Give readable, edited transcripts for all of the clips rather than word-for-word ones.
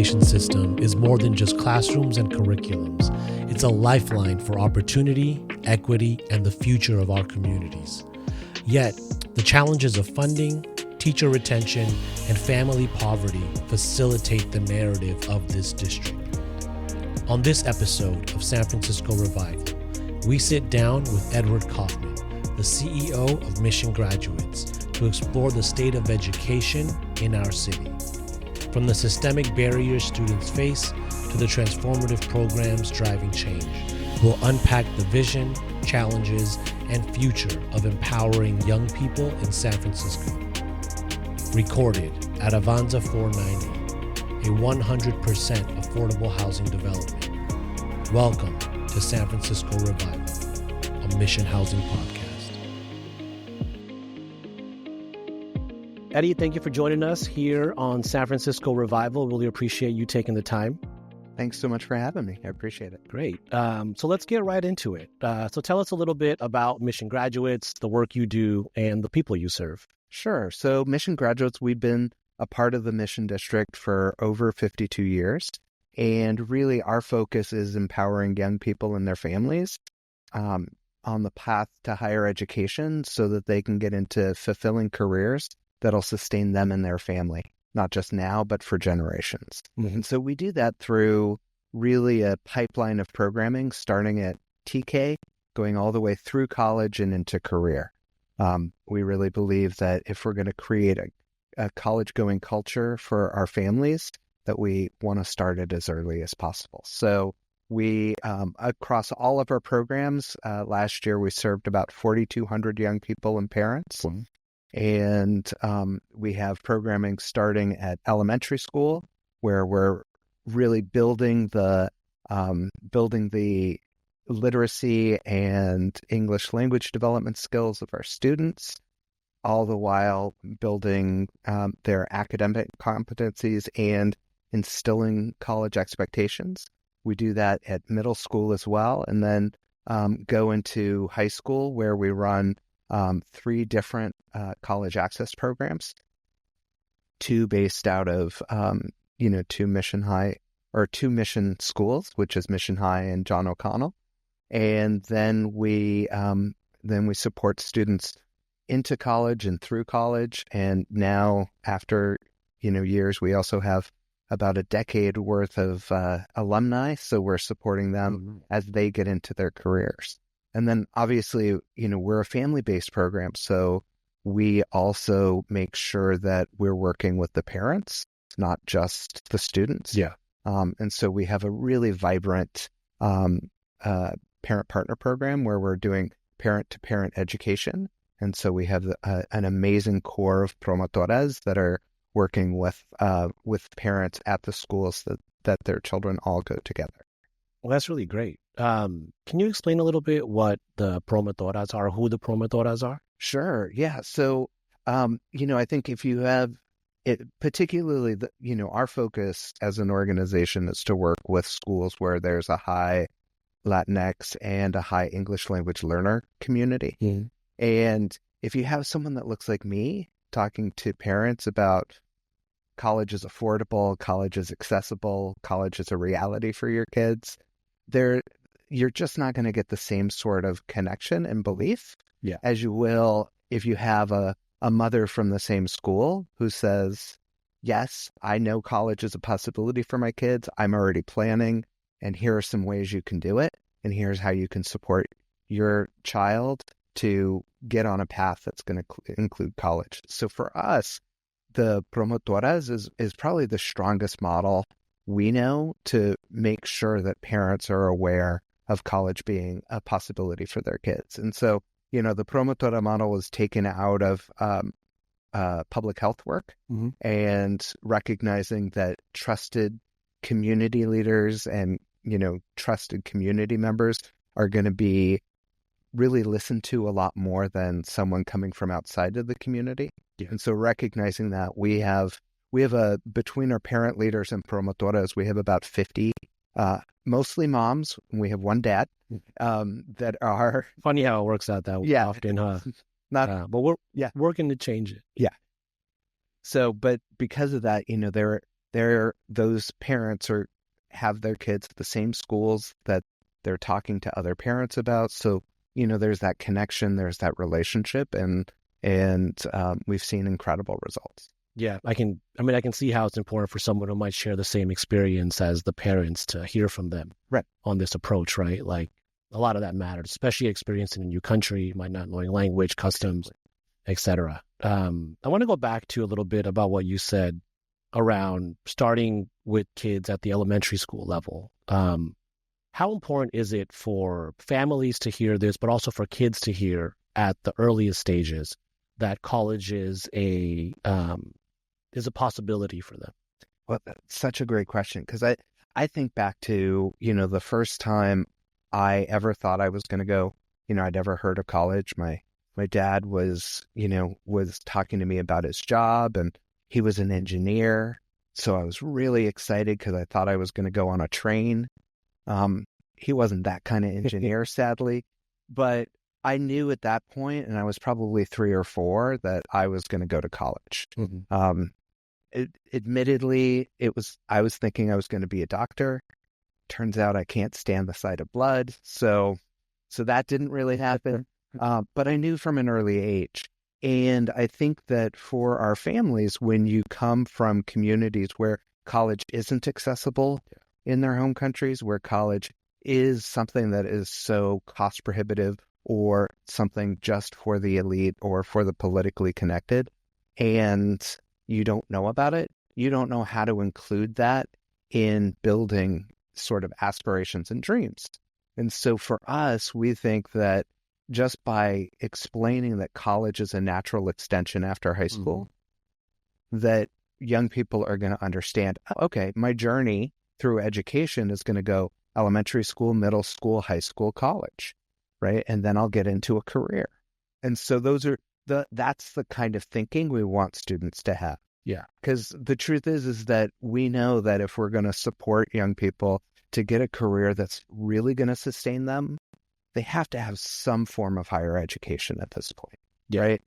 education system is more than just classrooms and curriculums. It's a lifeline for opportunity, equity, and the future of our communities. Yet, the challenges of funding, teacher retention, and family poverty facilitate the narrative of this district. On this episode of San Francisco Revival, we sit down with Edward Kaufman, the CEO of Mission Graduates, to explore the state of education in our city. From the systemic barriers students face to the transformative programs driving change, we'll unpack the vision, challenges, and future of empowering young people in San Francisco. Recorded at Avanza 490, a 100% affordable housing development. Welcome to San Francisco Revival, a Mission Housing podcast. Eddie, thank you for joining us here on San Francisco Revival. Really appreciate you taking the time. Thanks so much for having me. I appreciate it. Great. So let's get right into it. So tell us a little bit about Mission Graduates, the work you do, and the people you serve. Sure. So Mission Graduates, we've been a part of the Mission District for over 52 years. And really our focus is empowering young people and their families on the path to higher education so that they can get into fulfilling careers that'll sustain them and their family, not just now, but for generations. Mm-hmm. And so we do that through really a pipeline of programming, starting at TK, going all the way through college and into career. We really believe that if we're going to create a college-going culture for our families, that we want to start it as early as possible. So we, across all of our programs, last year we served about 4,200 young people and parents. Mm-hmm. And we have programming starting at elementary school, where we're really building the literacy and English language development skills of our students, all the while building their academic competencies and instilling college expectations. We do that at middle school as well, and then go into high school, where we run 3 different college access programs, 2 based out of 2 Mission High or 2 Mission schools, which is Mission High and John O'Connell, and then we support students into college and through college, and now after years, we also have about a decade worth of alumni, so we're supporting them as they get into their careers. And then obviously, we're a family-based program, so we also make sure that we're working with the parents, not just the students. Yeah. And so we have a really vibrant parent-partner program where we're doing parent-to-parent education. And so we have an amazing core of promotoras that are working with parents at the schools that their children all go together. Well, that's really great. Can you explain a little bit what the promotoras are, who the promotoras are? Sure. Yeah. So, I think if you have it, particularly, our focus as an organization is to work with schools where there's a high Latinx and a high English language learner community. Mm-hmm. And if you have someone that looks like me talking to parents about college is affordable, college is accessible, college is a reality for your kids, you're just not going to get the same sort of connection and belief as you will if you have a mother from the same school who says, yes, I know college is a possibility for my kids. I'm already planning, and here are some ways you can do it. And here's how you can support your child to get on a path that's going to include college. So for us, the promotoras is probably the strongest model we know to make sure that parents are aware of college being a possibility for their kids. And so, the promotora model was taken out of public health work, mm-hmm. and recognizing that trusted community leaders and, trusted community members are going to be really listened to a lot more than someone coming from outside of the community. Yeah. And so recognizing that we have between our parent leaders and promotoras, we have about 50, mostly moms. We have one dad, that are funny how it works out that often, huh? Not, but we're working to change it. Yeah. So, but because of that, those parents have their kids at the same schools that they're talking to other parents about. So, there's that connection, there's that relationship, and we've seen incredible results. Yeah, I can see how it's important for someone who might share the same experience as the parents to hear from them on this approach, right? Like a lot of that matters, especially experiencing a new country, might not knowing language, customs, etc. I want to go back to a little bit about what you said around starting with kids at the elementary school level. How important is it for families to hear this, but also for kids to hear at the earliest stages that college is a possibility for them? Well, that's such a great question, because I think back to, the first time I ever thought I was going to go, I'd ever heard of college. My dad was talking to me about his job, and he was an engineer. So I was really excited because I thought I was going to go on a train. He wasn't that kind of engineer, sadly, but I knew at that point, and I was probably 3 or 4, that I was going to go to college. Mm-hmm. Admittedly, I was thinking I was going to be a doctor. Turns out I can't stand the sight of blood. So that didn't really happen. But I knew from an early age. And I think that for our families, when you come from communities where college isn't accessible in their home countries, where college is something that is so cost prohibitive or something just for the elite or for the politically connected, and you don't know about it, you don't know how to include that in building sort of aspirations and dreams. And so for us, we think that just by explaining that college is a natural extension after high school, that young people are going to understand, okay, my journey through education is going to go elementary school, middle school, high school, college, right? And then I'll get into a career. And so that's the kind of thinking we want students to have. Yeah. Because the truth is that we know that if we're going to support young people to get a career that's really going to sustain them, they have to have some form of higher education at this point, right?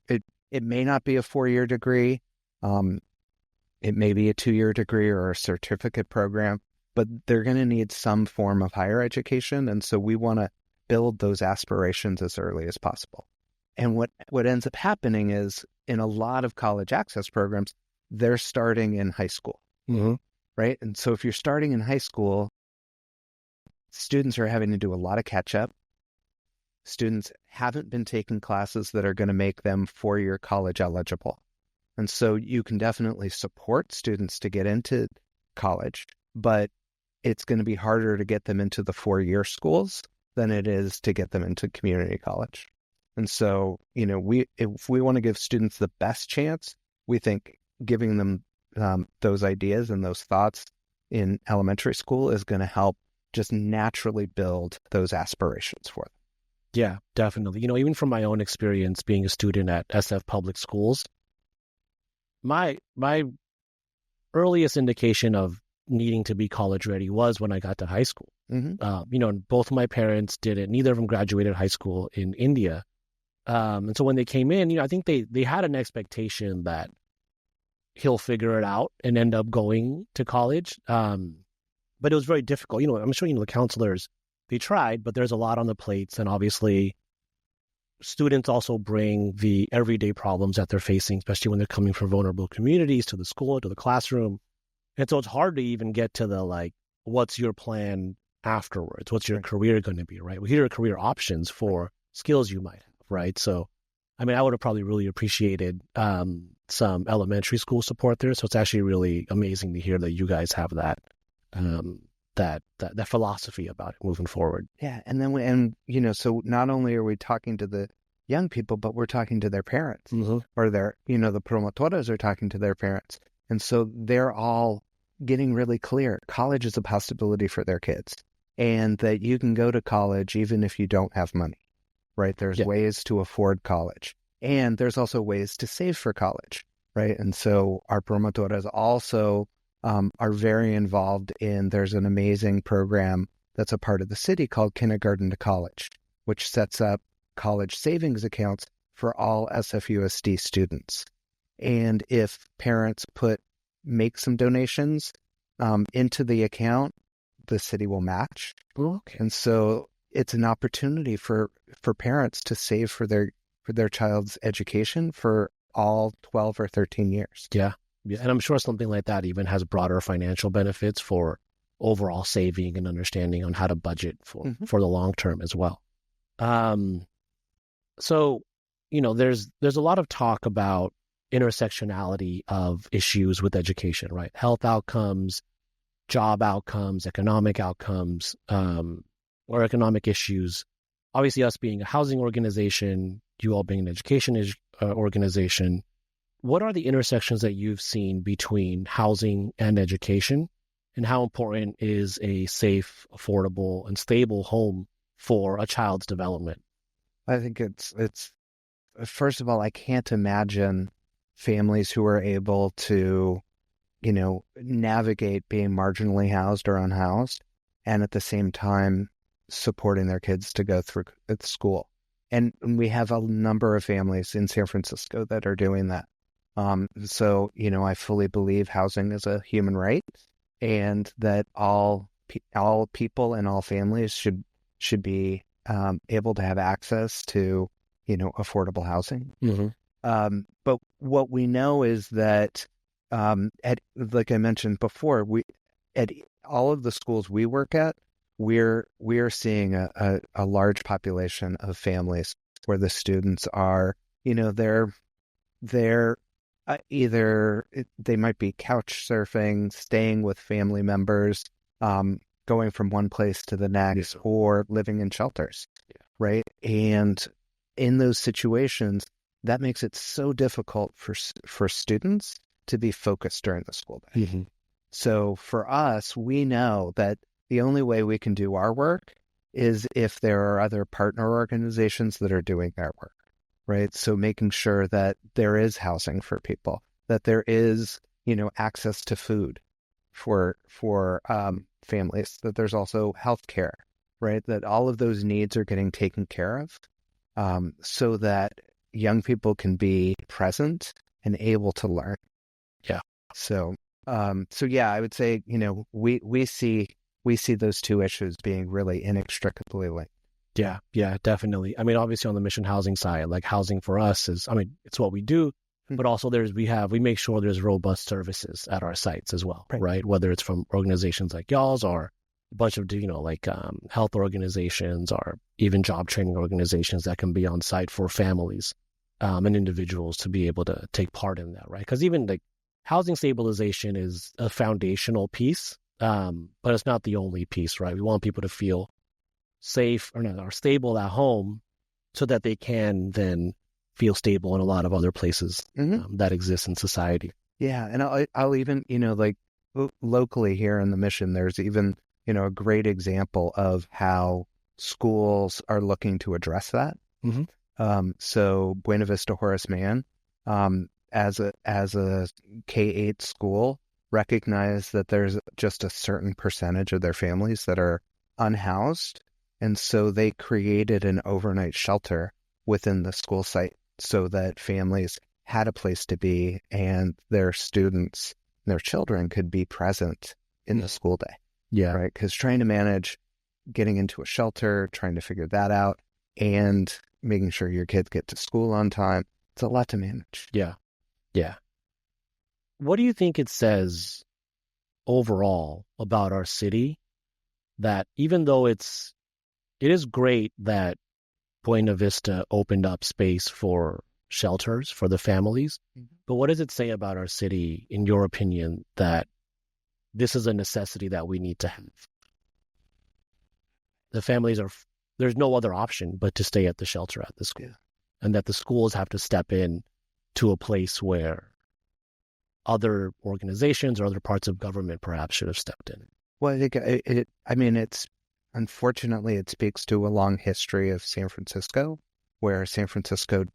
It may not be a 4-year degree. It may be a 2-year degree or a certificate program, but they're going to need some form of higher education. And so we want to build those aspirations as early as possible. And what ends up happening is in a lot of college access programs, they're starting in high school, right? And so if you're starting in high school, students are having to do a lot of catch up. Students haven't been taking classes that are going to make them 4-year college eligible. And so you can definitely support students to get into college, but it's going to be harder to get them into the 4-year schools than it is to get them into community college. And so, if we want to give students the best chance, we think giving them those ideas and those thoughts in elementary school is going to help just naturally build those aspirations for them. Yeah, definitely. Even from my own experience being a student at SF public schools, my earliest indication of needing to be college ready was when I got to high school. And both of my parents did it. Neither of them graduated high school in India. And so when they came in, I think they had an expectation that he'll figure it out and end up going to college. But it was very difficult. I'm sure, the counselors, they tried, but there's a lot on the plates. And obviously, students also bring the everyday problems that they're facing, especially when they're coming from vulnerable communities to the school, to the classroom. And so it's hard to even get to the, what's your plan afterwards? What's your career going to be, right? Well, here are career options for skills you might have, right? So, I would have probably really appreciated some elementary school support there. So it's actually really amazing to hear that you guys have that that philosophy about it moving forward. Yeah, and then so not only are we talking to the young people, but we're talking to their parents, or their the promotoras are talking to their parents, and so they're all getting really clear. College is a possibility for their kids, and that you can go to college even if you don't have money, right? There's ways to afford college, and there's also ways to save for college, right? And so our promotoras also are very involved there's an amazing program that's a part of the city called Kindergarten to College, which sets up college savings accounts for all SFUSD students. And if parents make some donations, into the account, the city will match. Okay. And so it's an opportunity for parents to save for their child's education for all 12 or 13 years. Yeah. Yeah. And I'm sure something like that even has broader financial benefits for overall saving and understanding on how to budget for the long term as well. So, there's a lot of talk about intersectionality of issues with education, right? Health outcomes, job outcomes, economic outcomes, or economic issues. Obviously, us being a housing organization, you all being an education organization, what are the intersections that you've seen between housing and education? And how important is a safe, affordable, and stable home for a child's development? I think it's first of all, I can't imagine families who are able to, navigate being marginally housed or unhoused, and at the same time supporting their kids to go through school. And we have a number of families in San Francisco that are doing that. So, I fully believe housing is a human right, and that all people and all families should be able to have access to, affordable housing. But what we know is that, like I mentioned before, at all of the schools we work at, we're seeing a large population of families where the students are, they're either they might be couch surfing, staying with family members, going from one place to the next, or living in shelters, right? And in those situations, that makes it so difficult for students to be focused during the school day. So for us, we know that the only way we can do our work is if there are other partner organizations that are doing their work, right? So making sure that there is housing for people, that there is, access to food for families, that there's also healthcare, right? That all of those needs are getting taken care of, so that young people can be present and able to learn. Yeah. So yeah, I would say, we see those two issues being really inextricably linked. Yeah, definitely. I mean, obviously on the mission housing side, like housing for us is, it's what we do, but also we make sure there's robust services at our sites as well, right? Whether it's from organizations like y'all's or a bunch of, health organizations or even job training organizations that can be on site for families and individuals to be able to take part in that, right? Because even like housing stabilization is a foundational piece, but it's not the only piece, right? We want people to feel safe or stable at home so that they can then feel stable in a lot of other places that exist in society. Yeah. And I'll even, like locally here in the mission, there's even, a great example of how schools are looking to address that. So Buena Vista Horace Mann, as a K-8 school, recognize that there's just a certain percentage of their families that are unhoused. And so they created an overnight shelter within the school site so that families had a place to be and their students, their children could be present in the school day. Yeah. Right. Because trying to manage getting into a shelter, trying to figure that out, and making sure your kids get to school on time, it's a lot to manage. Yeah. Yeah. What do you think it says overall about our city that even though it is great that Buena Vista opened up space for shelters for the families, but what does it say about our city, in your opinion, that this is a necessity that we need to have? The families there's no other option but to stay at the shelter at the school, and that the schools have to step in to a place where other organizations or other parts of government perhaps should have stepped in. Well, I think unfortunately, it speaks to a long history of San Francisco, where San Francisco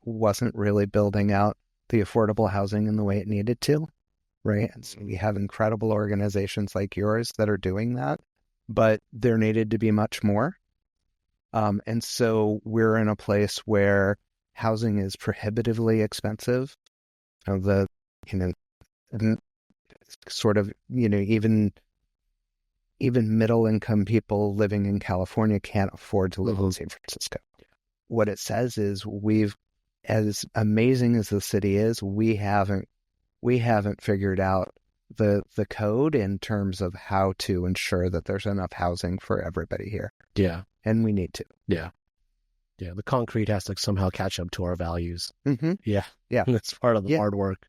wasn't really building out the affordable housing in the way it needed to, right? And so we have incredible organizations like yours that are doing that, but there needed to be much more. And so we're in a place where housing is prohibitively expensive. sort of, even middle income people living in California can't afford to live in San Francisco. What it says is as amazing as the city is, we haven't figured out the code in terms of how to ensure that there's enough housing for everybody here. Yeah. And we need to. Yeah. Yeah. The concrete has to somehow catch up to our values. Mm-hmm. Yeah. Yeah. That's part of the hard work.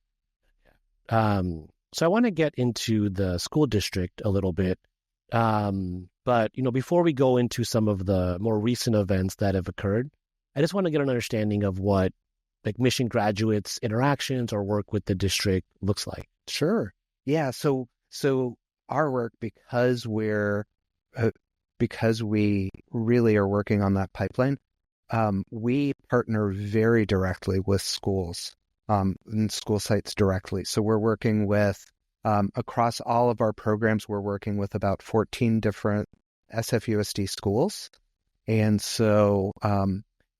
So I want to get into the school district a little bit. But, before we go into some of the more recent events that have occurred, I just want to get an understanding of what like mission graduates' interactions or work with the district looks like. Sure. Yeah. So our work, because we really are working on that pipeline, we partner very directly with schools, and school sites directly. So we're working with, across all of our programs, we're working with about 14 different SFUSD schools. And so,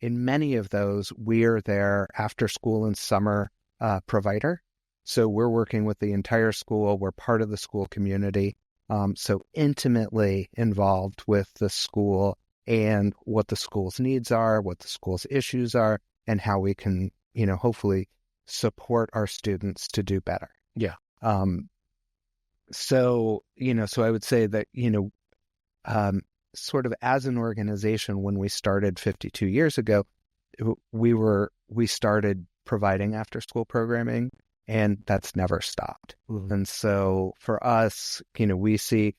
in many of those, we're their after school and summer provider. So we're working with the entire school. We're part of the school community. So intimately involved with the school and what the school's needs are, what the school's issues are, and how we can, hopefully support our students to do better. Yeah. So I would say that, sort of as an organization, when we started 52 years ago, we started providing after school programming, and that's never stopped. Mm-hmm. And so for us, we see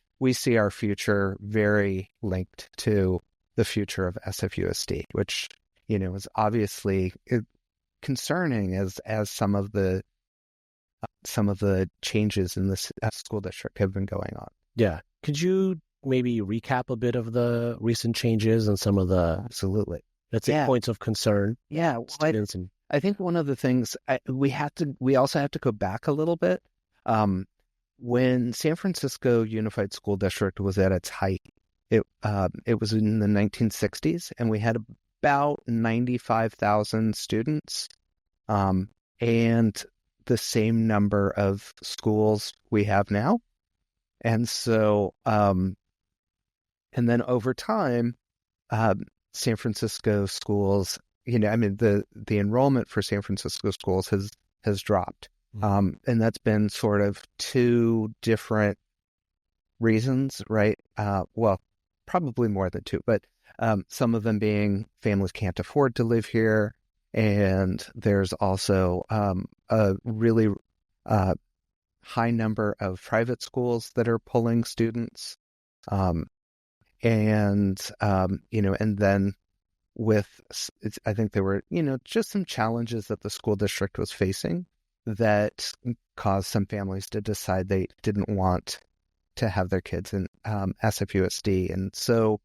our future very linked to the future of SFUSD, which, is obviously concerning as some of the changes in this school district have been going on. Yeah. Could you maybe recap a bit of the recent changes and some of the absolutely points of concern? Yeah. Well, I think one of the things we also have to go back a little bit. When San Francisco Unified School District was at its height, it was in the 1960s, and we had about 95,000 students, and the same number of schools we have now. And so, and then over time, San Francisco schools, the enrollment for San Francisco schools has dropped. Mm-hmm. And that's been sort of two different reasons, right? Well, probably more than two, but some of them being families can't afford to live here. And there's also a really high number of private schools that are pulling students. And then I think there were, just some challenges that the school district was facing that caused some families to decide they didn't want to have their kids in SFUSD. And so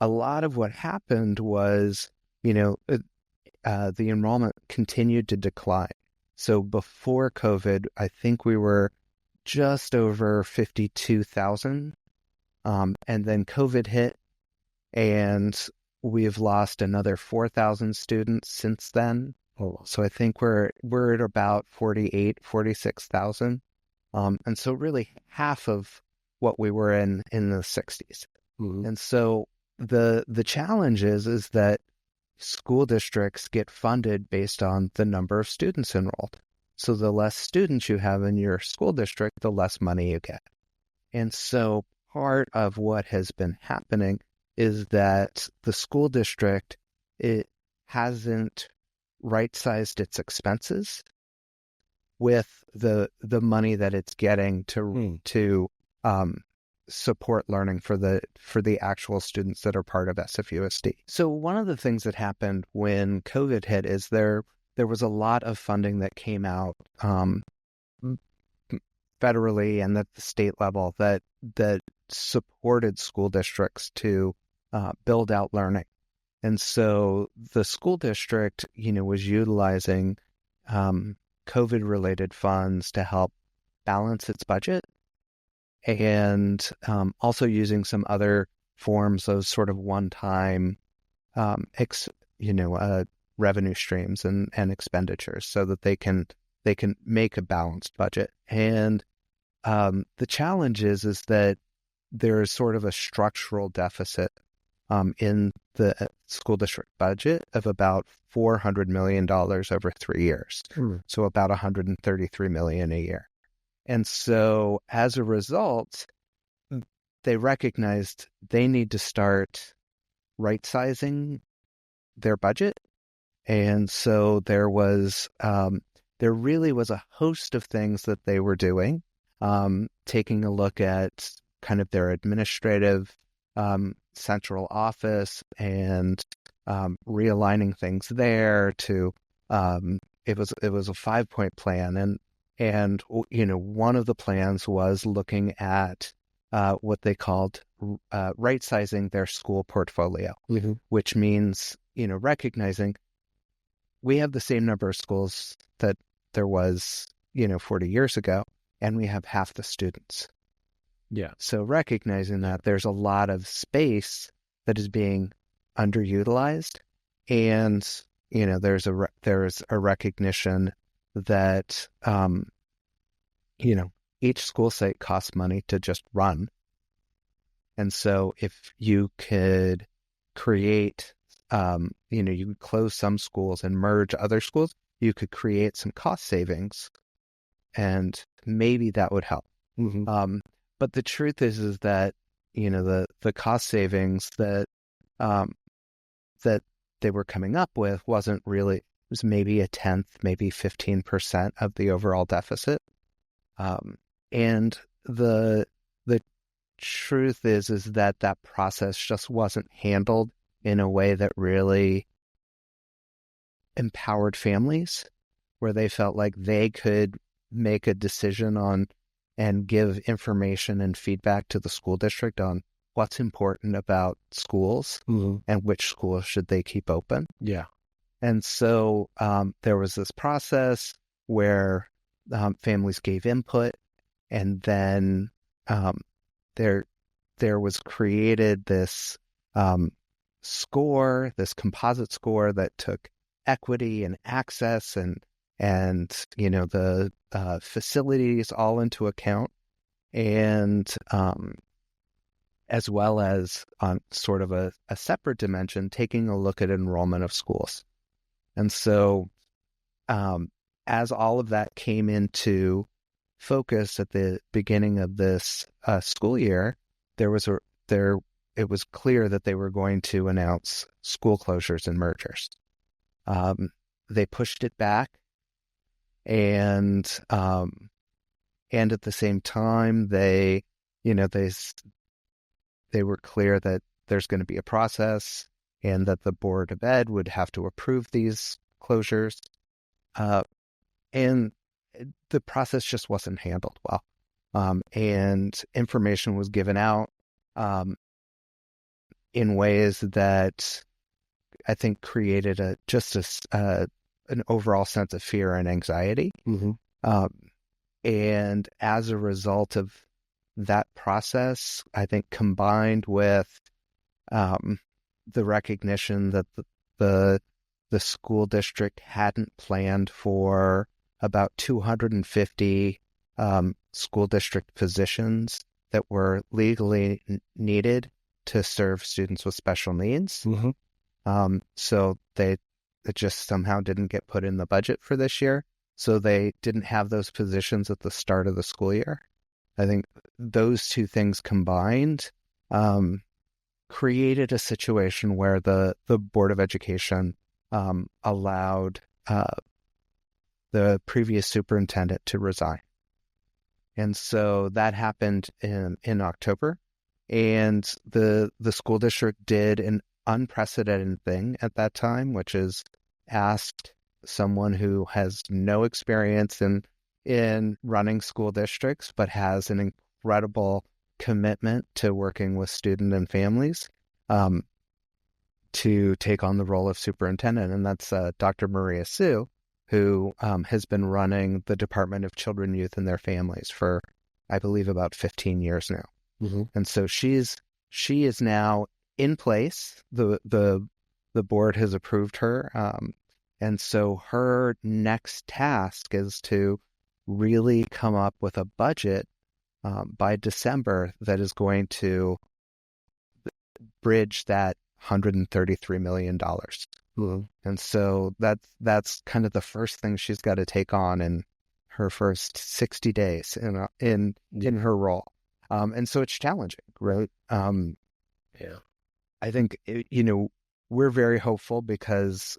a lot of what happened was, the enrollment continued to decline. So before COVID, I think we were just over 52,000. And then COVID hit, and we've lost another 4,000 students since then. So I think we're at about 46,000. And so really half of what we were in the 60s. Mm-hmm. And so the challenge is that school districts get funded based on the number of students enrolled. So the less students you have in your school district, the less money you get. And so part of what has been happening is that the school district, it hasn't right-sized its expenses with the money that it's getting to support learning for the actual students that are part of SFUSD. So one of the things that happened when COVID hit is there was a lot of funding that came out federally and at the state level that supported school districts to build out learning. And so the school district, was utilizing COVID-related funds to help balance its budget, and also using some other forms of sort of one-time, revenue streams and expenditures so that they can make a balanced budget. And the challenge is that there is sort of a structural deficit in the school district budget of about $400 million over 3 years. So about $133 million a year. And so as a result, they recognized they need to start right-sizing their budget. And so there really was a host of things that they were doing, taking a look at kind of their administrative central office and realigning things there to it was a 5-point plan, and one of the plans was looking at what they called right-sizing their school portfolio, which means recognizing we have the same number of schools that there was 40 years ago, and we have half the students. Yeah. So recognizing that there's a lot of space that is being underutilized, and there's a recognition that each school site costs money to just run, and so if you could create, you could close some schools and merge other schools, you could create some cost savings, and maybe that would help. But the truth is that the cost savings that that they were coming up with wasn't really. It was maybe a tenth, maybe 15% of the overall deficit. And the truth is that process just wasn't handled in a way that really empowered families, where they felt like they could make a decision on and give information and feedback to the school district on what's important about schools and which schools should they keep open. Yeah. And so there was this process where families gave input, and then there was created this score, this composite score that took equity and access and the facilities all into account, and as well as on sort of a separate dimension, taking a look at enrollment of schools. And so as all of that came into focus at the beginning of this school year, it was clear that they were going to announce school closures and mergers. They pushed it back, and at the same time, they were clear that there's going to be a process, and that the Board of Ed would have to approve these closures. And the process just wasn't handled well. And information was given out in ways that I think created an overall sense of fear and anxiety. And as a result of that process, I think combined with the recognition that the school district hadn't planned for about 250 school district positions that were legally needed to serve students with special needs. So it just somehow didn't get put in the budget for this year. So they didn't have those positions at the start of the school year. I think those two things combined created a situation where the Board of Education allowed the previous superintendent to resign. And so that happened in October. And the school district did an unprecedented thing at that time, which is asked someone who has no experience in running school districts, but has an incredible commitment to working with students and families, to take on the role of superintendent. And that's Dr. Maria Sue, who has been running the Department of Children, Youth, and Their Families for, I believe, about 15 years now. And so she is now in place. The board has approved her. And so her next task is to really come up with a budget by December that is going to bridge that $133 million. Mm-hmm. And so that's kind of the first thing she's got to take on in her first 60 days in her role. And so it's challenging, right? Yeah. I think, we're very hopeful because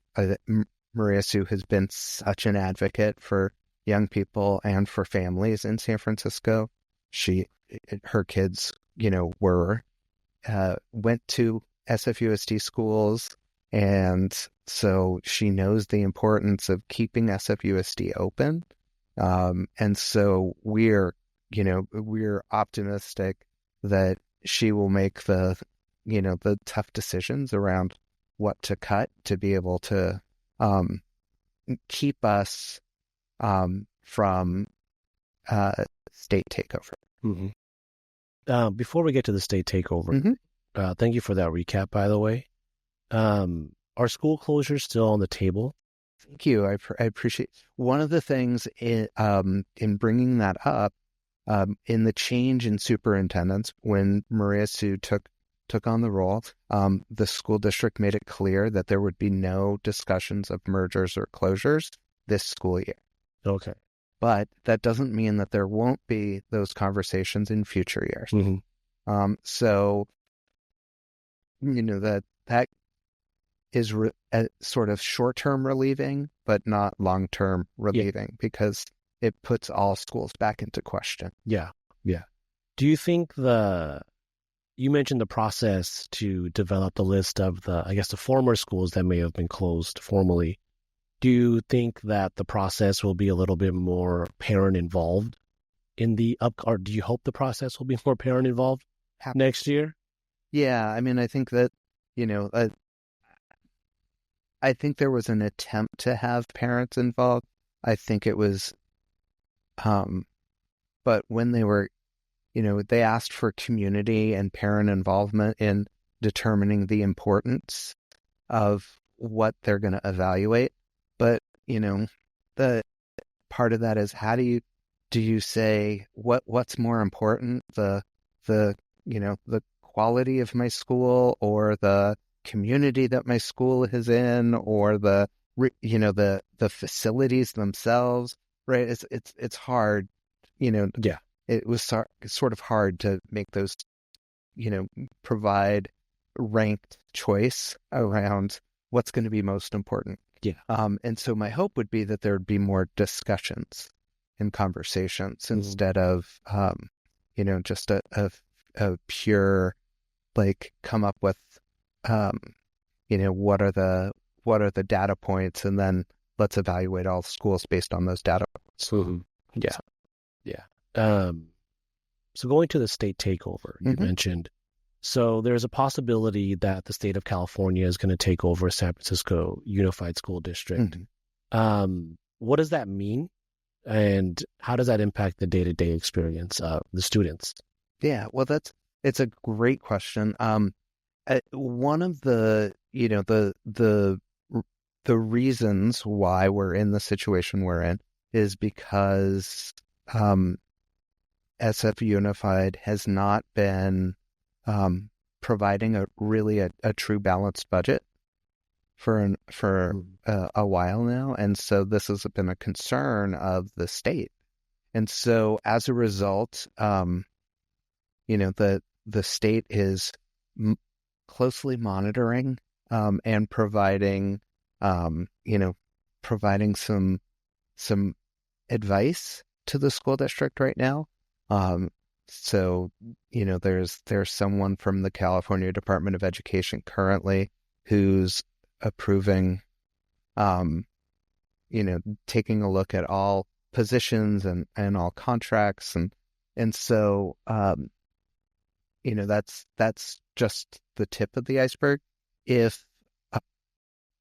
Maria Sue has been such an advocate for young people and for families in San Francisco. Her kids, went to SFUSD schools, and so she knows the importance of keeping SFUSD open. And so we're optimistic that she will make the tough decisions around what to cut to be able to keep us from state takeover. Mm-hmm. Before we get to the state takeover, thank you for that recap, by the way. Are school closures still on the table? Thank you. I appreciate one of the things in bringing that up, in the change in superintendents when Maria Sue took on the role, the school district made it clear that there would be no discussions of mergers or closures this school year. Okay. But that doesn't mean that there won't be those conversations in future years. Mm-hmm. So, that is sort of short-term relieving, but not long-term relieving, because it puts all schools back into question. Yeah. Do you think you mentioned the process to develop the list of the former schools that may have been closed formally. Do you think that the process will be a little bit more parent involved or do you hope the process will be more parent involved next year? Yeah, I mean, I think that, I think there was an attempt to have parents involved. I think it was, but when they were, they asked for community and parent involvement in determining the importance of what they're going to evaluate. But, the part of that is, how do you say what's more important, the quality of my school or the community that my school is in, or the facilities themselves, right? It's hard, Yeah. It was sort of hard to make those, provide ranked choice around what's going to be most important. Yeah. And so my hope would be that there would be more discussions and conversations instead of, just a pure, come up with, what are the data points, and then let's evaluate all schools based on those data points. Mm-hmm. Yeah. So going to the state takeover, you mentioned, so there's a possibility that the state of California is going to take over San Francisco Unified School District. What does that mean? And how does that impact the day-to-day experience of the students? Yeah, well, it's a great question. One of the reasons why we're in the situation we're in is because SF Unified has not been providing a true balanced budget for a while now, and so this has been a concern of the state, and so as a result, the state is closely monitoring and providing some advice to the school district right now. So, there's someone from the California Department of Education currently who's approving, taking a look at all positions and all contracts. And so, that's just the tip of the iceberg. If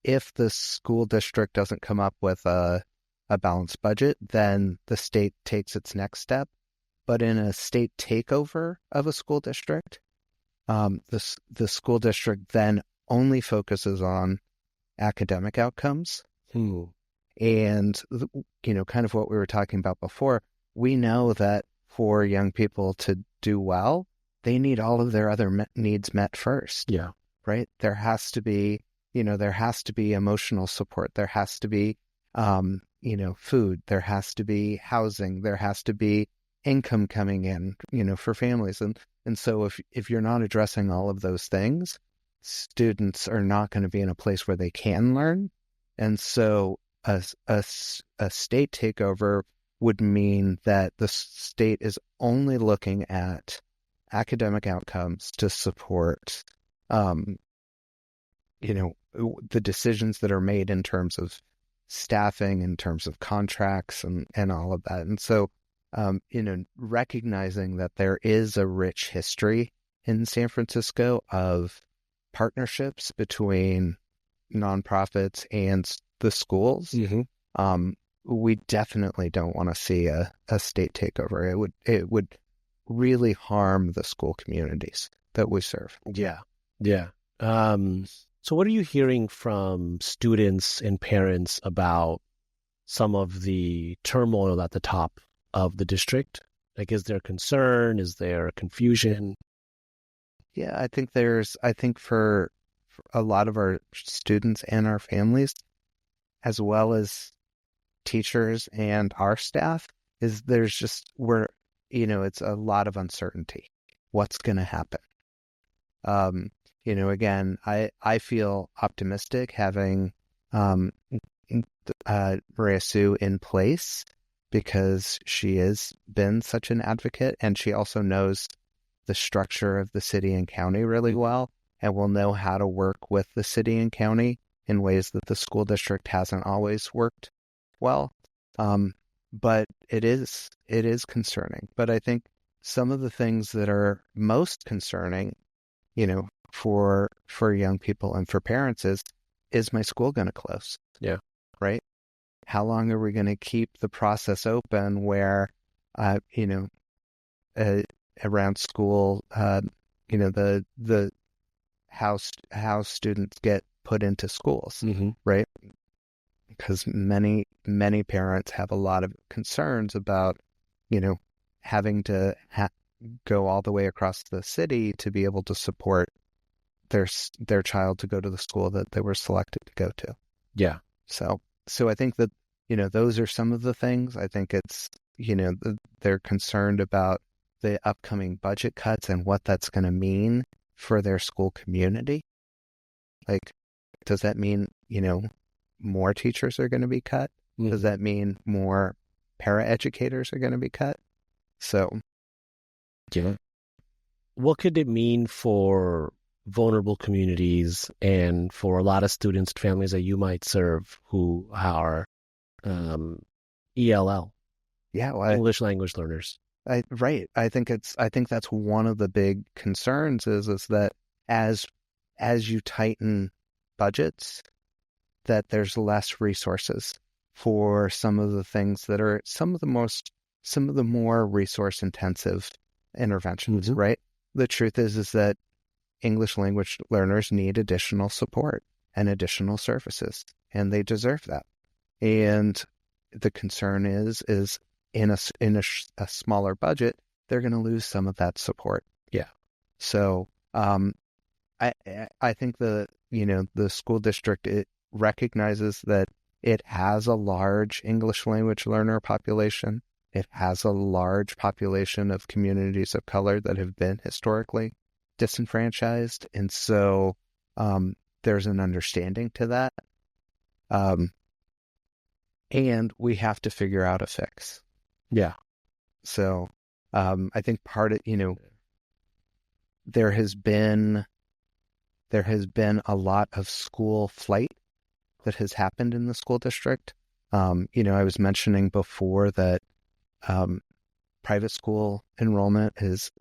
the school district doesn't come up with a balanced budget, then the state takes its next step. But in a state takeover of a school district, the school district then only focuses on academic outcomes. And, kind of what we were talking about before, we know that for young people to do well, they need all of their other needs met first. Yeah. Right? There has to be, there has to be emotional support. There has to be, food. There has to be housing. There has to be income coming in, for families. And so if you're not addressing all of those things, students are not going to be in a place where they can learn. And so a state takeover would mean that the state is only looking at academic outcomes to support, the decisions that are made in terms of staffing, in terms of contracts and all of that. And so, recognizing that there is a rich history in San Francisco of partnerships between nonprofits and the schools, we definitely don't want to see a state takeover. It would really harm the school communities that we serve. Yeah. So what are you hearing from students and parents about some of the turmoil at the top of the district? Like, is there concern? Is there confusion? Yeah, I think for a lot of our students and our families, as well as teachers and our staff, it's a lot of uncertainty. What's going to happen? Again, I feel optimistic having Maria Sue in place because she has been such an advocate, and she also knows the structure of the city and county really well, and will know how to work with the city and county in ways that the school district hasn't always worked well. But it is concerning. But I think some of the things that are most concerning, for young people and for parents is my school going to close? Yeah. Right? How long are we going to keep the process open where, around school, the how students get put into schools, right? Because many parents have a lot of concerns about, having to go all the way across the city to be able to support their child to go to the school that they were selected to go to. Yeah. So I think that, those are some of the things. I think it's, they're concerned about the upcoming budget cuts and what that's going to mean for their school community. Like, does that mean, more teachers are going to be cut? Does that mean more paraeducators are going to be cut? So, yeah. What could it mean for vulnerable communities and for a lot of students, families that you might serve who are ELL? Yeah, well, English language learners. Right. I think that's one of the big concerns is that as you tighten budgets, that there's less resources for some of the things that are some of the more resource intensive interventions, right? The truth is that English language learners need additional support and additional services, and they deserve that. And the concern is in a smaller budget, they're going to lose some of that support. Yeah. So I think the school district, it recognizes that it has a large English language learner population. It has a large population of communities of color that have been historically disenfranchised. And so there's an understanding to that. And we have to figure out a fix. Yeah. So I think part of, there has been a lot of school flight that has happened in the school district. I was mentioning before that private school enrollment is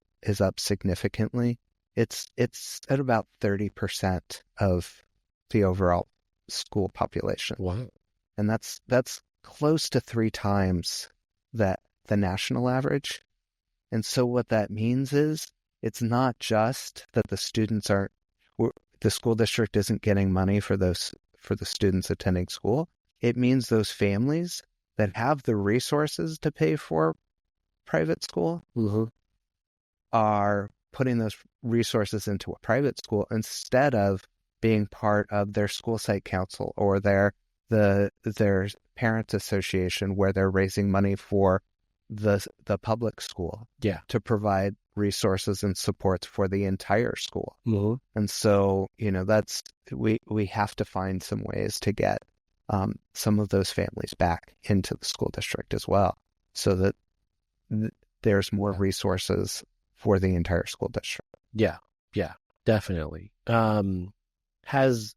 up significantly. It's at about 30% of the overall school population. Wow. And that's close to 3 times the national average. And so what that means is it's not just that the school district isn't getting money for the students attending school. It means those families that have the resources to pay for private school Mm-hmm. are putting those resources into a private school instead of being part of their school site council or their parents association, where they're raising money for the public school Yeah. to provide resources and supports for the entire school. Mm-hmm. And so, that's we have to find some ways to get some of those families back into the school district as well, so that there's more resources for the entire school district. Yeah, definitely. Has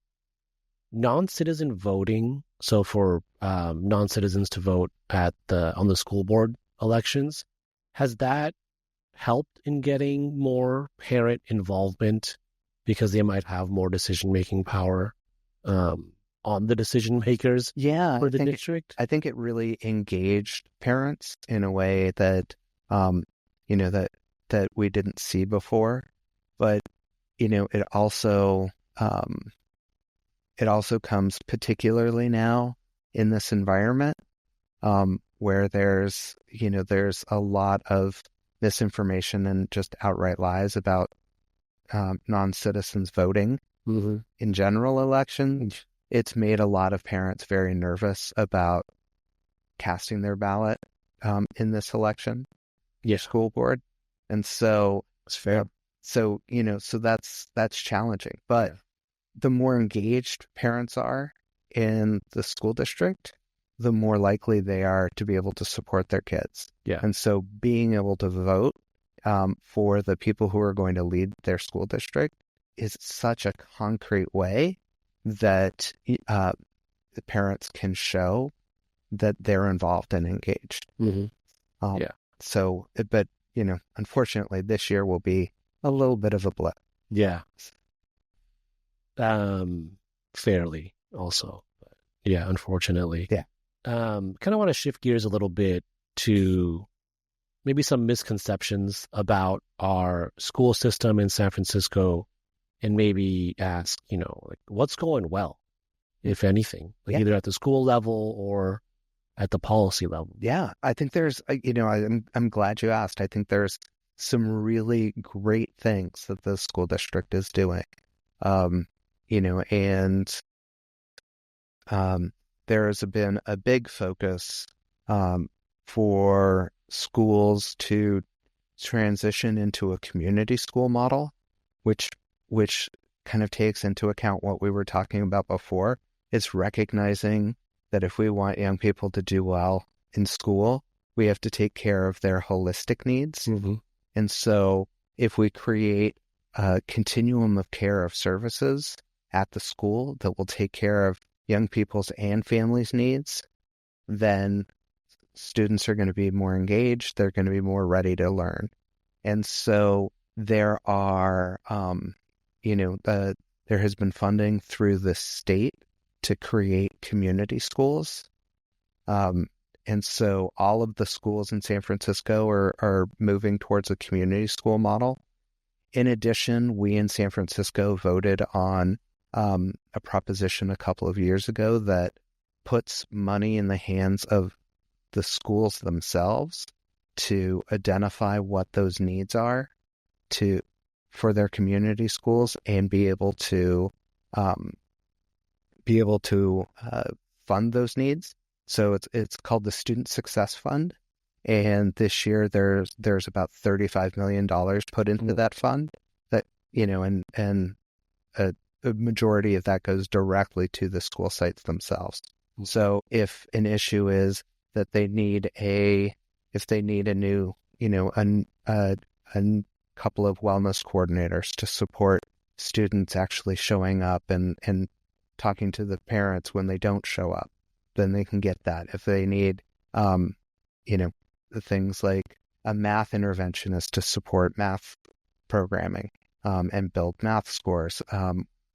non-citizen voting, so for non-citizens to vote on the school board elections, has that helped in getting more parent involvement because they might have more decision-making power on the decision makers for the district? I think it really engaged parents in a way that that we didn't see before, but it also comes particularly now in this environment where there's a lot of misinformation and just outright lies about non-citizens voting in general elections. It's made a lot of parents very nervous about casting their ballot in this election, school board, and so It's fair. So that's challenging. But the more engaged parents are in the school district, the more likely they are to be able to support their kids. Yeah. And so being able to vote for the people who are going to lead their school district is such a concrete way that the parents can show that they're involved and engaged. Mm-hmm. So, but unfortunately, this year will be a little bit of a blip. Yeah. Fairly also. But yeah, unfortunately. Yeah. Kind of want to shift gears a little bit to maybe some misconceptions about our school system in San Francisco, and maybe ask, like, what's going well, if anything, either at the school level or at the policy level. Yeah, I think there's, I'm glad you asked. I think there's some really great things that the school district is doing. And there's been a big focus for schools to transition into a community school model, which kind of takes into account what we were talking about before. It's recognizing that if we want young people to do well in school, we have to take care of their holistic needs. Mm-hmm. And so if we create a continuum of care of services at the school that will take care of young people's and families' needs, then students are going to be more engaged. They're going to be more ready to learn. And so there are, there has been funding through the state to create community schools. And so all of the schools in San Francisco are moving towards a community school model. In addition, we in San Francisco voted on a proposition a couple of years ago that puts money in the hands of the schools themselves to identify what those needs are for their community schools and be able to fund those needs. So it's called the Student Success Fund, and this year there's about $35 million put into that fund. That and a majority of that goes directly to the school sites themselves. So if an issue is that they need a new a couple of wellness coordinators to support students actually showing up and talking to the parents when they don't show up, then they can get that. If they need, things like a math interventionist to support math programming and build math scores.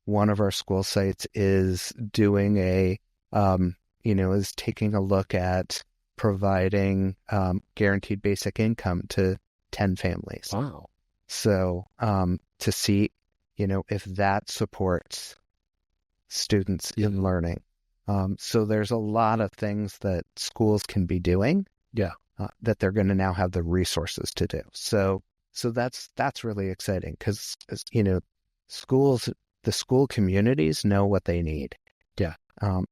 One of our school sites is doing is taking a look at providing guaranteed basic income to 10 families. Wow. So to see, if that supports students in learning. So there's a lot of things that schools can be doing. Yeah. that they're going to now have the resources to do. So that's really exciting because, the school communities know what they need. Yeah.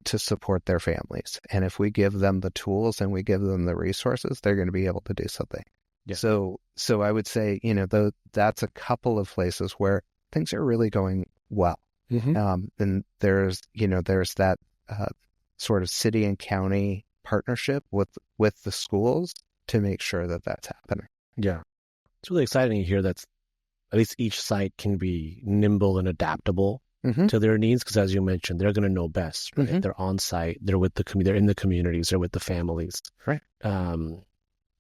To support their families. And if we give them the tools and we give them the resources, they're going to be able to do something. Yeah. So I would say, that's a couple of places where things are really going well. Mm-hmm. And there's that sort of city and county partnership with the schools to make sure that that's happening. Yeah. It's really exciting to hear that at least each site can be nimble and adaptable to their needs, because as you mentioned, they're going to know best, right? They're on site, they're with they're in the communities, they're with the families, right?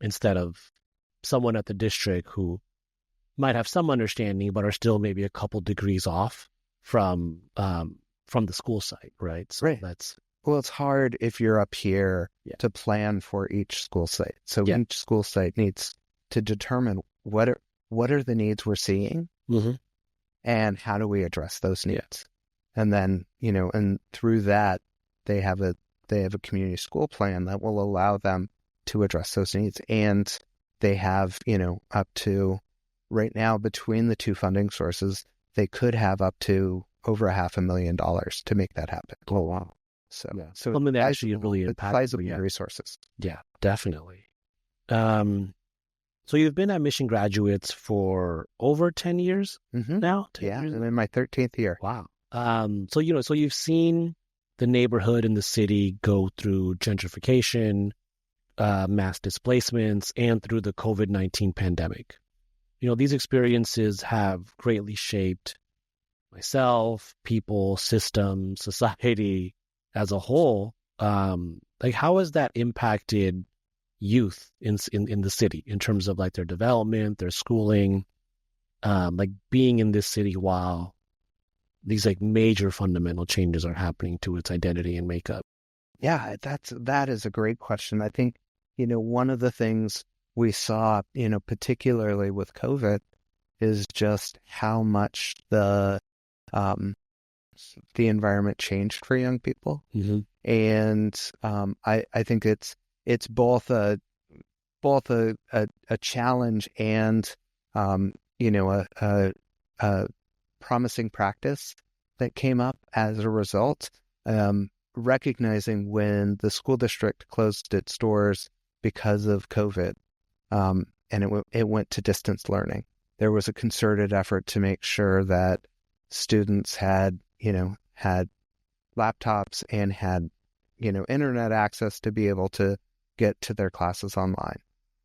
Instead of someone at the district who might have some understanding but are still maybe a couple degrees off from the school site, right? So right. It's hard if you're up here to plan for each school site. So each school site needs to determine what are the needs we're seeing. And how do we address those needs? And then, and through that, they have a community school plan that will allow them to address those needs. And they have, up to right now between the two funding sources, they could have up to over $500,000 to make that happen. Oh, wow. So they actually really impact sizable resources. Yeah, definitely. So you've been at Mission Graduates for over 10 years now? 10 years? I'm in my 13th year. Wow. So you've seen the neighborhood and the city go through gentrification, mass displacements, and through the COVID-19 pandemic. These experiences have greatly shaped myself, people, systems, society as a whole. How has that impacted youth in the city in terms of their development, their schooling, being in this city while these major fundamental changes are happening to its identity and makeup? Yeah, that is a great question. I think, one of the things we saw, particularly with COVID, is just how much the environment changed for young people. And I think it's both a challenge and a promising practice that came up as a result. Recognizing when the school district closed its doors because of COVID, and it went to distance learning, there was a concerted effort to make sure that students had laptops and had internet access to be able to get to their classes online.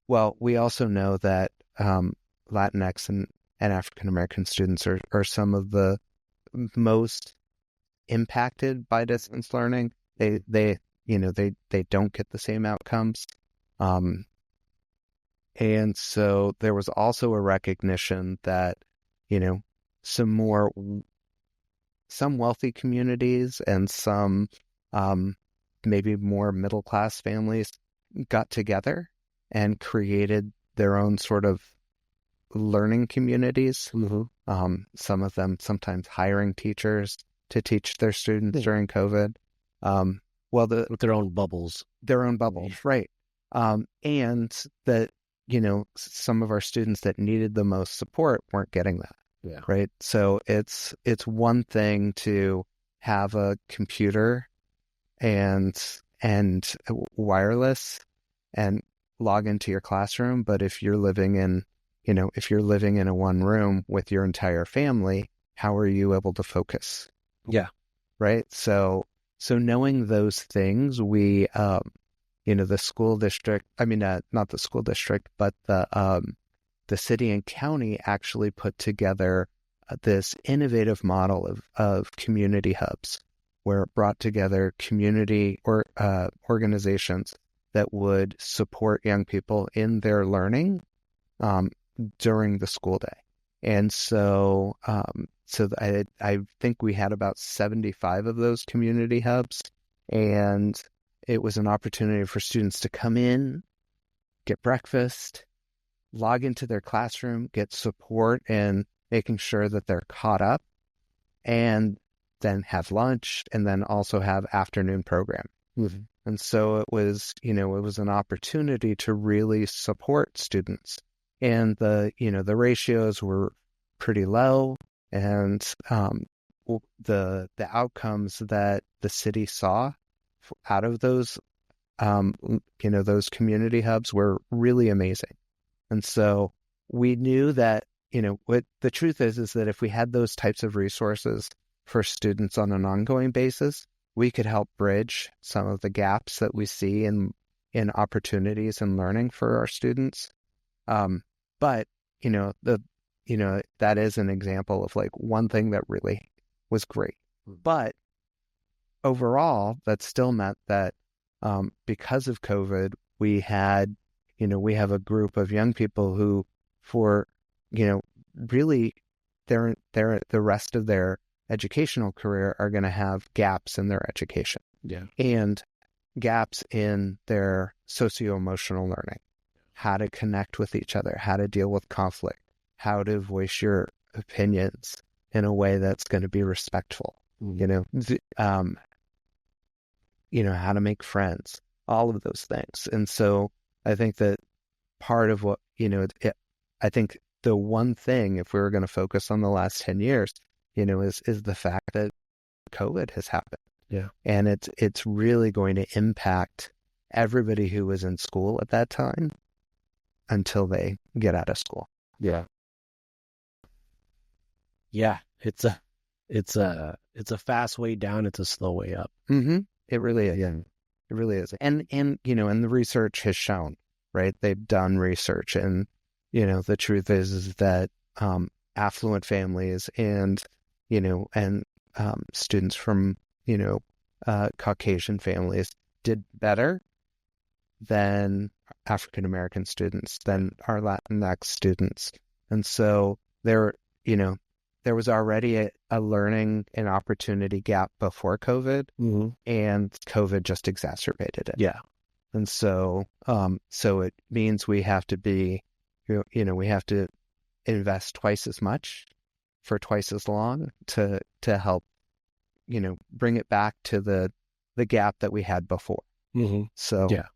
Well, we also know that Latinx and African American students are some of the most impacted by distance learning. They don't get the same outcomes. And so there was also a recognition that, some wealthy communities and some maybe more middle-class families got together and created their own sort of learning communities. Some of them sometimes hiring teachers to teach their students during COVID. With their own bubbles. Right. And that, some of our students that needed the most support weren't getting that. Yeah. Right. So it's one thing to have a computer and wireless and log into your classroom, but if you're living in a one room with your entire family, how are you able to focus? Yeah. Right. So knowing those things, we, the school district, not the school district, but the city and county actually put together this innovative model of community hubs, where it brought together community or organizations that would support young people in their learning during the school day. And so I think we had about 75 of those community hubs, and it was an opportunity for students to come in, get breakfast, log into their classroom, get support in making sure that they're caught up, and then have lunch, and then also have afternoon program. And so it was an opportunity to really support students. And the ratios were pretty low, and the outcomes that the city saw out of those those community hubs were really amazing. And so we knew that what the truth is that if we had those types of resources for students on an ongoing basis, we could help bridge some of the gaps that we see in opportunities and learning for our students. But that is an example of like one thing that really was great. But overall, that still meant that because of COVID, we have a group of young people who, for really, the rest of their educational career are going to have gaps in their education, and gaps in their socio-emotional learning, how to connect with each other, how to deal with conflict, how to voice your opinions in a way that's going to be respectful, how to make friends, all of those things. And so I think that part of what, I think the one thing, if we were going to focus on the last 10 years, is the fact that COVID has happened. Yeah. And it's really going to impact everybody who was in school at that time until they get out of school. Yeah. Yeah. It's a fast way down. It's a slow way up. Mm-hmm. It really is. Yeah. It really is. And the research has shown, right? They've done research, and, the truth is that, affluent families and students from, Caucasian families did better than African-American students, than our Latinx students. And so there was already a learning and opportunity gap before COVID, and COVID just exacerbated it. Yeah. And so it means we have to be, we have to invest twice as much for twice as long to help, bring it back to the gap that we had before. So yeah,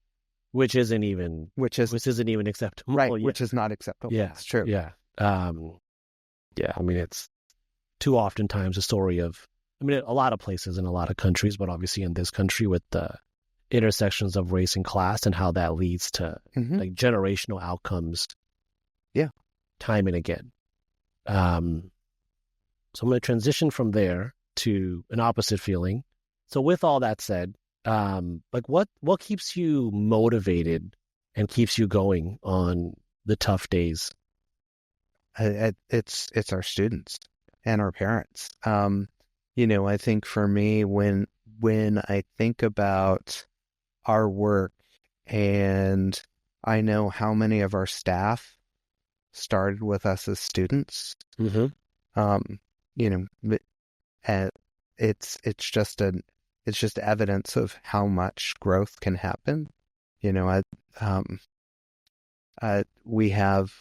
which isn't even acceptable, right? yet. Which is not acceptable. Yeah, it's true. Yeah, yeah. I mean, it's too oftentimes a story of, a lot of places in a lot of countries, but obviously in this country with the intersections of race and class and how that leads to like generational outcomes. Yeah, time and again. So I'm going to transition from there to an opposite feeling. So with all that said, like what keeps you motivated and keeps you going on the tough days? It's our students and our parents. I think for me, when I think about our work, and I know how many of our staff started with us as students, and it's just evidence of how much growth can happen. We have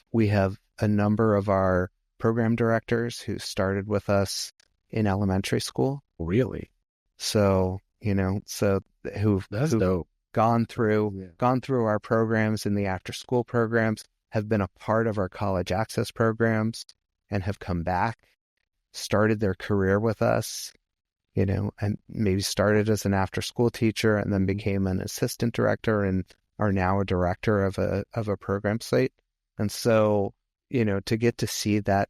a number of our program directors who started with us in elementary school. Really? So who've dope. Gone through our programs in the after school programs, have been a part of our college access programs, and have come back, started their career with us, and maybe started as an after school teacher and then became an assistant director and are now a director of a program slate. And so, to get to see that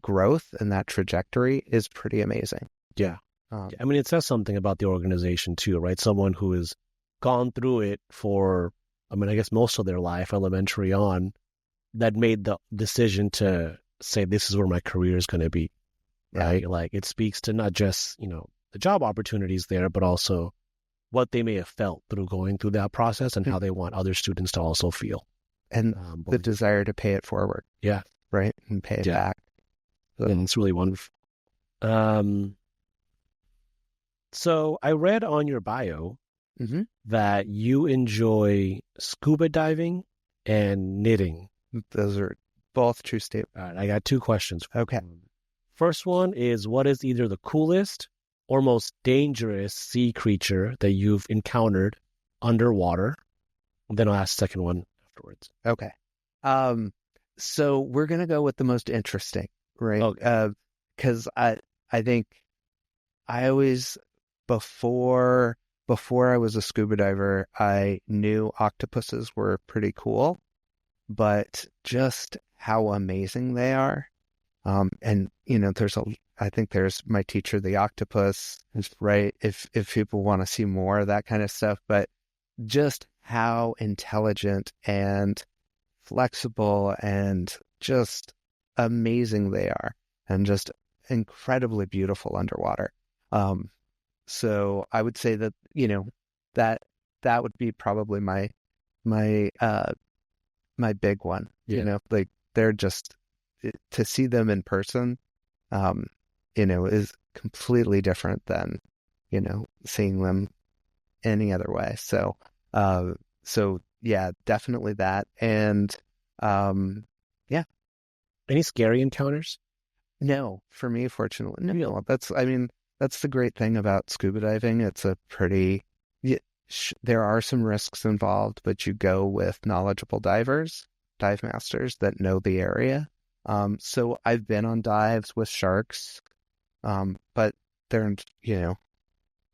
growth and that trajectory is pretty amazing. Yeah. It says something about the organization too, right? Someone who has gone through it for, I guess most of their life, elementary on, that made the decision to say, this is where my career is going to be, right? Like it speaks to not just, the job opportunities there, but also what they may have felt through going through that process and how they want other students to also feel. And the desire to pay it forward. Yeah. Right? And pay it back. So, and it's really wonderful. So I read on your bio that you enjoy scuba diving and knitting. Those are both true statements. All right, I got two questions. Okay. First one is, what is either the coolest or most dangerous sea creature that you've encountered underwater. Then I'll ask the second one afterwards. Okay. So we're gonna go with the most interesting, right? Okay. Because I think I always before I was a scuba diver, I knew octopuses were pretty cool, but just how amazing they are. And I think there's My Teacher the Octopus, right? If people want to see more of that kind of stuff, but just how intelligent and flexible and just amazing they are, and just incredibly beautiful underwater. So I would say that that would be probably my big one. Yeah. Like they're just, to see them in person, is completely different than seeing them any other way. So yeah, definitely that. And yeah. Any scary encounters? No, for me, fortunately, no. That's the great thing about scuba diving. It's a pretty, there are some risks involved, but you go with knowledgeable divers, dive masters that know the area. So I've been on dives with sharks, but they're,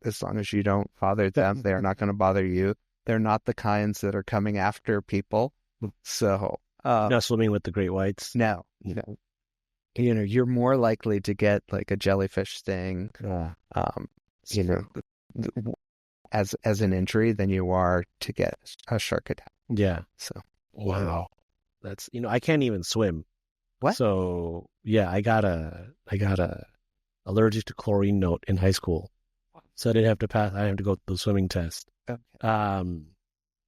as long as you don't bother them, they're not going to bother you. They're not the kinds that are coming after people. So, Not swimming with the great whites. No. You're more likely to get like a jellyfish sting, as an injury than you are to get a shark attack. Yeah. So, wow. That's, I can't even swim. What? So yeah, I got a allergic to chlorine note in high school. So I didn't have to pass. I didn't have to go through the swimming test. Okay.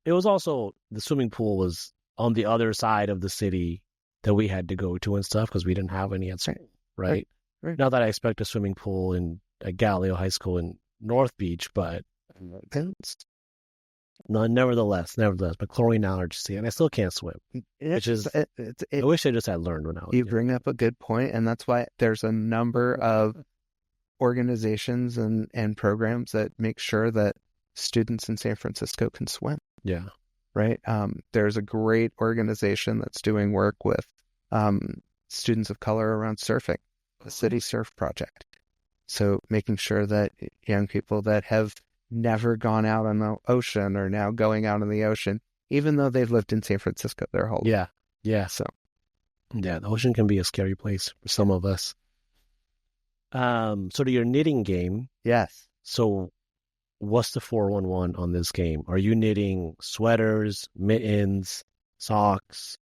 It was also, the swimming pool was on the other side of the city that we had to go to and stuff because we didn't have any at school, right? Right. Not that I expect a swimming pool at Galileo High School in North Beach, but no, nevertheless, my chlorine allergy, and I still can't swim. Which is, I wish I just had learned when I was. You bring up a good point, and that's why there's a number of organizations and programs that make sure that students in San Francisco can swim. Yeah. Right. There's a great organization that's doing work with students of color around surfing, the City Surf Project. So making sure that young people that have never gone out on the ocean are now going out in the ocean, even though they've lived in San Francisco their whole life. Yeah. So, yeah, the ocean can be a scary place for some of us. So to your knitting game. Yes. So what's the 411 on this game? Are you knitting sweaters, mittens, socks?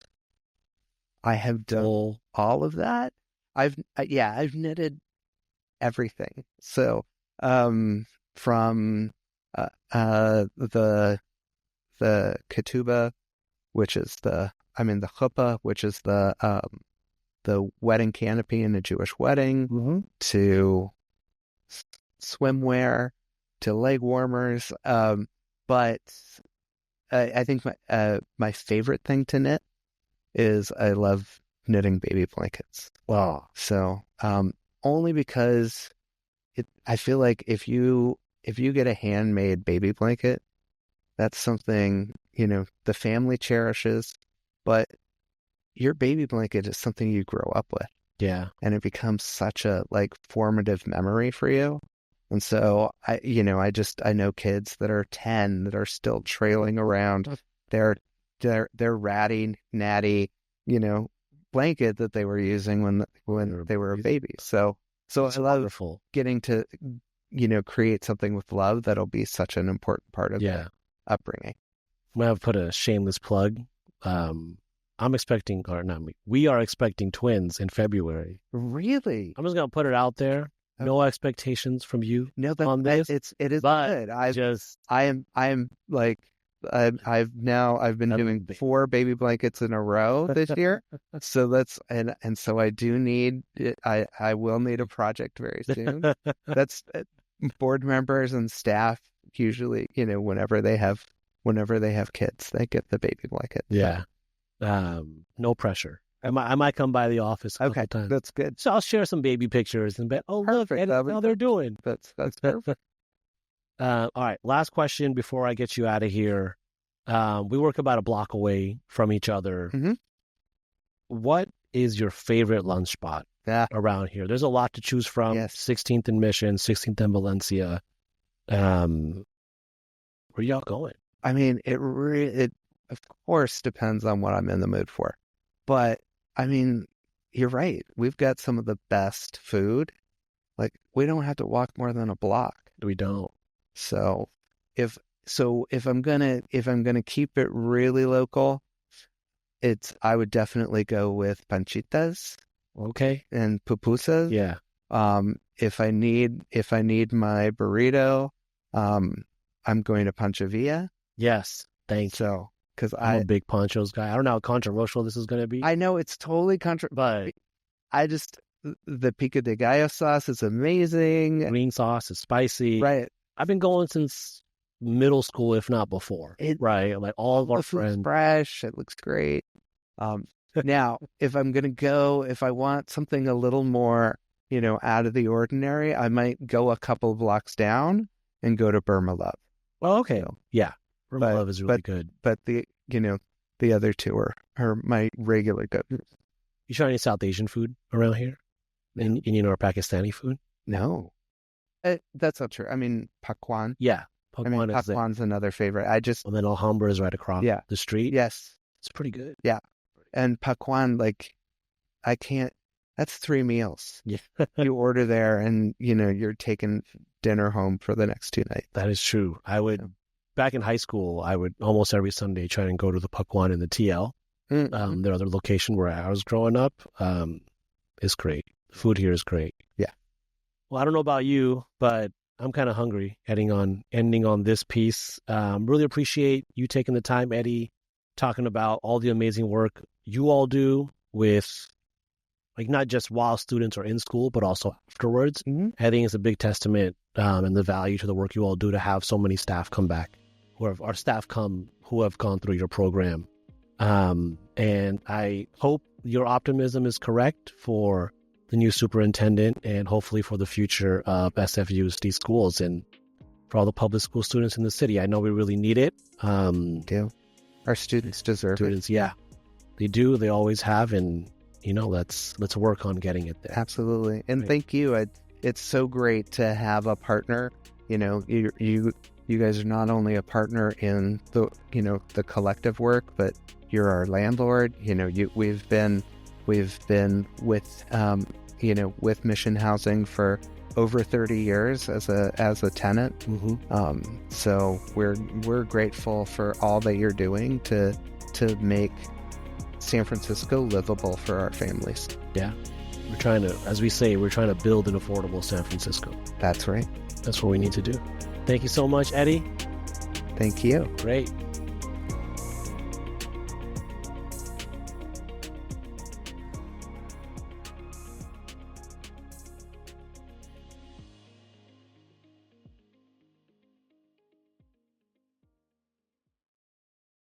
I have done all of that. I've knitted everything. So, from the ketubah, which is the chuppah, which is the wedding canopy in a Jewish wedding, to swimwear, to leg warmers. But I think my favorite thing to knit is I love knitting baby blankets. Wow. So, only because I feel like if you get a handmade baby blanket, that's something, the family cherishes, but your baby blanket is something you grow up with. Yeah. And it becomes such a formative memory for you. And so I know kids that are 10 that are still trailing around their ratty, natty, blanket that they were using when they were a baby. So I love getting to, create something with love that'll be such an important part of their upbringing. I'm going to put a shameless plug. We are expecting twins in February. Really? I'm just going to put it out there. Okay. No expectations from you. No, on this. It is good. I've been doing 4 baby blankets in a row this year. So so I do need it. I will need a project very soon. That's board members and staff usually, whenever they have kids, they get the baby blanket. Yeah. No pressure. I might come by the office a couple times. That's good. So I'll share some baby pictures and bet, look, how they're doing. That's perfect. All right, last question before I get you out of here. We work about a block away from each other. Mhm. What is your favorite lunch spot around here? There's a lot to choose from. Yes. 16th and Mission, 16th and Valencia. Where y'all going? I mean, it of course depends on what I'm in the mood for. But I mean, you're right. We've got some of the best food. Like, we don't have to walk more than a block. We don't. So if I'm gonna keep it really local, I would definitely go with panchitas Okay. and pupusas. Yeah. If I need my burrito, I'm going to Pancho Villa. Yes. Thank you. So, because I'm a big Pancho's guy. I don't know how controversial this is going to be. I know it's totally but the pico de gallo sauce is amazing. green sauce is spicy. Right. I've been going since middle school, if not before. Right. Like all of our The food's friends. fresh. It looks great. Now, if I want something a little more, out of the ordinary, I might go a couple of blocks down and go to Burma Love. Well, okay. So, Yeah. Burma Love is really good. But the other two are my regular go. You try any South Asian food around here? Indian or Pakistani food? No. That's not true. I mean, pakwan. Yeah. Pakwan's another favorite. And then Alhambra is right across the street. Yes. It's pretty good. Yeah. And pakwan, I can't, that's 3 meals. Yeah. You order there and, you're taking dinner home for the next 2 nights. That is true. Back in high school, I would almost every Sunday try and go to the pakwan in the TL. Mm-hmm. Their other location where I was growing up is great. The food here is great. Yeah. Well, I don't know about you, but I'm kind of hungry ending on this piece. Really appreciate you taking the time, Eddie, talking about all the amazing work you all do with, not just while students are in school, but also afterwards. Mm-hmm. I think it's a big testament and the value to the work you all do to have so many staff come back, who have gone through your program. And I hope your optimism is correct for the new superintendent and hopefully for the future of SFUSD schools and for all the public school students in the city. I know we really need it. Our students deserve it. Yeah, they do. They always have. And, let's work on getting it there. Absolutely. And Thank you. It's so great to have a partner. You guys are not only a partner in the collective work, but you're our landlord. We've been with with Mission Housing for over 30 years as a tenant. Mm-hmm. So we're grateful for all that you're doing to make San Francisco livable for our families. Yeah. We're trying to build an affordable San Francisco. That's right. That's what we need to do. Thank you so much, Eddie. Thank you. Great.